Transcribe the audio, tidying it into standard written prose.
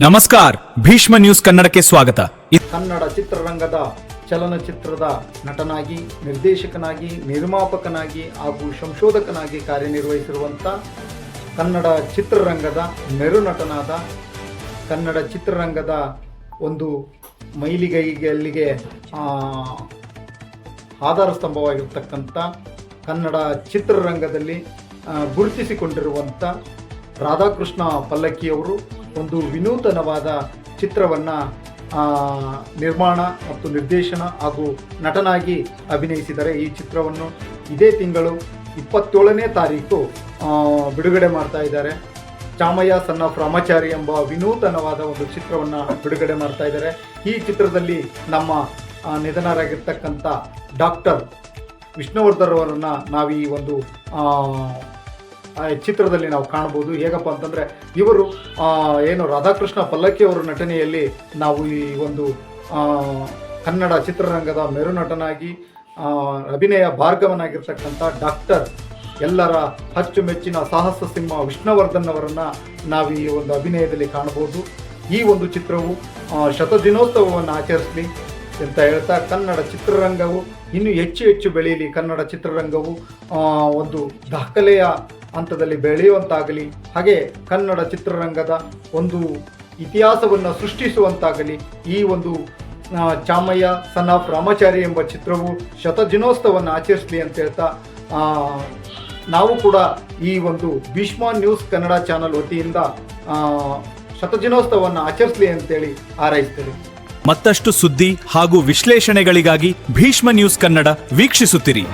ನಮಸ್ಕಾರ ಭೀಷ್ಮ ನ್ಯೂಸ್ ಕನ್ನಡಕ್ಕೆ ಸ್ವಾಗತ. ಕನ್ನಡ ಚಿತ್ರರಂಗದ ಚಲನಚಿತ್ರದ ನಟನಾಗಿ, ನಿರ್ದೇಶಕನಾಗಿ, ನಿರ್ಮಾಪಕನಾಗಿ ಹಾಗೂ ಸಂಶೋಧಕನಾಗಿ ಕಾರ್ಯನಿರ್ವಹಿಸಿರುವಂಥ ಕನ್ನಡ ಚಿತ್ರರಂಗದ ಮೆರುನಟನಾದ, ಕನ್ನಡ ಚಿತ್ರರಂಗದ ಒಂದು ಮೈಲಿಗಲ್ಲಿಗೆ ಆಧಾರ ಸ್ತಂಭವಾಗಿರ್ತಕ್ಕಂಥ, ಕನ್ನಡ ಚಿತ್ರರಂಗದಲ್ಲಿ ಗುರುತಿಸಿಕೊಂಡಿರುವಂಥ ರಾಧಾಕೃಷ್ಣ ಪಲ್ಲಕ್ಕಿಯವರು ಒಂದು ವಿನೂತನವಾದ ಚಿತ್ರವನ್ನು ನಿರ್ಮಾಣ ಮತ್ತು ನಿರ್ದೇಶನ ಹಾಗೂ ನಟನಾಗಿ ಅಭಿನಯಿಸಿದರೆ ಈ ಚಿತ್ರವನ್ನು ಇದೇ ತಿಂಗಳು 27ನೇ ತಾರೀಕು ಬಿಡುಗಡೆ ಮಾಡ್ತಾ ಇದ್ದಾರೆ. ಚಾಮಯ್ಯ ಸನ್ ಆಫ್ ರಾಮಾಚಾರಿ ಎಂಬ ವಿನೂತನವಾದ ಒಂದು ಚಿತ್ರವನ್ನು ಬಿಡುಗಡೆ ಮಾಡ್ತಾ ಇದ್ದಾರೆ. ಈ ಚಿತ್ರದಲ್ಲಿ ನಮ್ಮ ನಿಧನರಾಗಿರ್ತಕ್ಕಂಥ ಡಾಕ್ಟರ್ ವಿಷ್ಣುವರ್ಧನ್ ಅವರನ್ನು ನಾವು ಈ ಒಂದು ಚಿತ್ರದಲ್ಲಿ ನಾವು ಕಾಣ್ಬೋದು. ಹೇಗಪ್ಪ ಅಂತಂದರೆ, ಇವರು ಏನು ರಾಧಾಕೃಷ್ಣ ಪಲ್ಲಕ್ಕಿ ಅವರ ನಟನೆಯಲ್ಲಿ ನಾವು ಈ ಒಂದು ಕನ್ನಡ ಚಿತ್ರರಂಗದ ಮೆರುನಟನಾಗಿ ಅಭಿನಯ ಭಾರ್ಗವನಾಗಿರ್ತಕ್ಕಂಥ ಡಾಕ್ಟರ್, ಎಲ್ಲರ ಅಚ್ಚುಮೆಚ್ಚಿನ ಸಾಹಸ ಸಿಂಹ ವಿಷ್ಣುವರ್ಧನ್ ಅವರನ್ನು ನಾವು ಈ ಒಂದು ಅಭಿನಯದಲ್ಲಿ ಕಾಣ್ಬೋದು. ಈ ಒಂದು ಚಿತ್ರವು ಶತದಿನೋತ್ಸವವನ್ನು ಆಚರಿಸಲಿ ಅಂತ ಹೇಳ್ತಾ, ಕನ್ನಡ ಚಿತ್ರರಂಗವು ಇನ್ನೂ ಹೆಚ್ಚು ಬೆಳೆಯಲಿ, ಕನ್ನಡ ಚಿತ್ರರಂಗವು ಒಂದು ದಾಖಲೆಯ ಹಂತದಲ್ಲಿ ಬೆಳೆಯುವಂತಾಗಲಿ, ಹಾಗೆ ಕನ್ನಡ ಚಿತ್ರರಂಗದ ಒಂದು ಇತಿಹಾಸವನ್ನು ಸೃಷ್ಟಿಸುವಂತಾಗಲಿ. ಈ ಒಂದು ಚಾಮಯ್ಯ ಸನ್ ಆಫ್ ರಾಮಾಚಾರಿ ಎಂಬ ಚಿತ್ರವು ಶತದಿನೋತ್ಸವವನ್ನು ಆಚರಿಸಲಿ ಅಂತ ಹೇಳ್ತಾ, ನಾವು ಕೂಡ ಈ ಒಂದು ಭೀಷ್ಮ ನ್ಯೂಸ್ ಕನ್ನಡ ಚಾನಲ್ ವತಿಯಿಂದ ಶತದಿನೋತ್ಸವವನ್ನು ಆಚರಿಸಲಿ ಅಂತೇಳಿ ಹಾರೈಸ್ತೇವೆ. ಮತ್ತಷ್ಟು ಸುದ್ದಿ ಹಾಗೂ ವಿಶ್ಲೇಷಣೆಗಳಿಗಾಗಿ ಭೀಷ್ಮ ನ್ಯೂಸ್ ಕನ್ನಡ ವೀಕ್ಷಿಸುತ್ತಿರಿ.